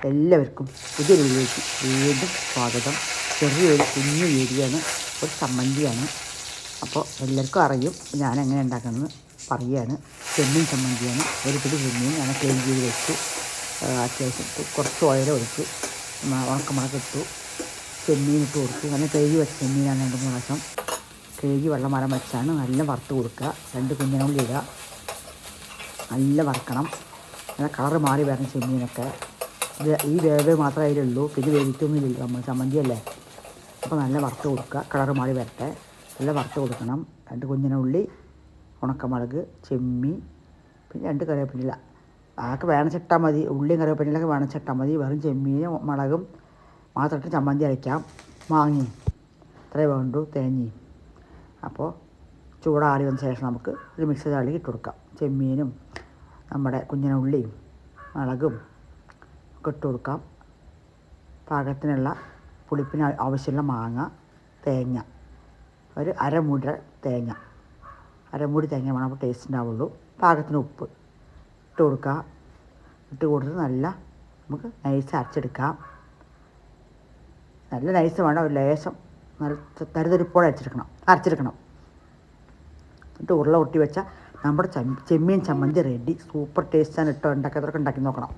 എല്ലാവർക്കും പുതിയൊരു വീഡിയോയ്ക്ക് വീണ്ടും സ്വാഗതം. ചെറിയൊരു കുഞ്ഞു വീഡിയോയാണ്, ഒരു ചമ്മന്തിയാണ്. അപ്പോൾ എല്ലാവർക്കും അറിയും ഞാൻ എങ്ങനെ ഉണ്ടാക്കുന്നത് പറയുകയാണ്. ചെമ്മീൻ ചമ്മന്തിയാണ്. ഒരു പിടി ചെമ്മീൻ ഞാൻ ക്ലീൻ ചെയ്ത് വെച്ചു. അത്യാവശ്യം കുറച്ച് ഓയിൽ ഒഴിച്ചു, ഉണക്കമുളക് ഇട്ടു, ചെമ്മീൻ ഇട്ട് കൊടുത്തു. നല്ല കഴുകി വെച്ച ചെമ്മീനാണ്. 2-3 പ്രാവശ്യം കഴുകി വെള്ളം മരം വെച്ചാണ് നല്ല വറുത്ത് കൊടുക്കുക. 2 കുഞ്ഞിനുള്ളി ഇടുക, നല്ല വറുക്കണം. നല്ല കളറ് മാറി വരണം ചെമ്മീനൊക്കെ. ഈ വേവ് മാത്രമേ അതിലുള്ളൂ, പിന്നെ വേവിക്കൊന്നുമില്ല, നമ്മൾ ചമ്മന്തിയല്ലേ. അപ്പോൾ നല്ല വറുത്ത് കൊടുക്കുക, കളറ് മാറി വരട്ടെ. നല്ല വറുത്ത് കൊടുക്കണം. 2 കുഞ്ഞിനുള്ളി, ഉണക്കമുളക്, ചെമ്മീൻ, പിന്നെ 2 കറിവേപ്പില. അതൊക്കെ വേണച്ചിട്ടാൽ മതി. ഉള്ളിയും കറിവേപ്പിലൊക്കെ വേണച്ചിട്ടാൽ മതി. വെറും ചെമ്മീനും മുളകും മാത്രമായിട്ട് ചമ്മന്തി അരയ്ക്കാം. മാങ്ങയും ഇത്രയേ വേണ്ടൂ, തേങ്ങയും. അപ്പോൾ ചൂടാറി വന്ന ശേഷം നമുക്ക് ഒരു മിക്സി ജാറിലേക്ക് ഇട്ട് കൊടുക്കാം. ചെമ്മീനും നമ്മുടെ കുഞ്ഞിനുള്ളിയും മുളകും ഒക്കെ ഇട്ട് കൊടുക്കാം. പാകത്തിനുള്ള പുളിപ്പിന് ആവശ്യമുള്ള മാങ്ങ, തേങ്ങ, ഒരു അരമുടി തേങ്ങ വേണം, അപ്പോൾ ടേസ്റ്റ് ഉണ്ടാവുള്ളൂ. പാകത്തിന് ഉപ്പ് ഇട്ട് കൊടുക്കുക. ഇട്ട് കൊടുത്ത് നല്ല നമുക്ക് നൈസ് അരച്ചെടുക്കാം. നല്ല നൈസ് വേണം, ഒരു ലേശം നല്ല തരിതരിപ്പോടെ അരച്ചെടുക്കണം. എന്നിട്ട് ഉരുള ഒട്ടി വെച്ചാൽ നമ്മുടെ ചെമ്മീൻ ചമ്മന്തി റെഡി. സൂപ്പർ ടേസ്റ്റാണ്. ഉണ്ടാക്കി നോക്കണം.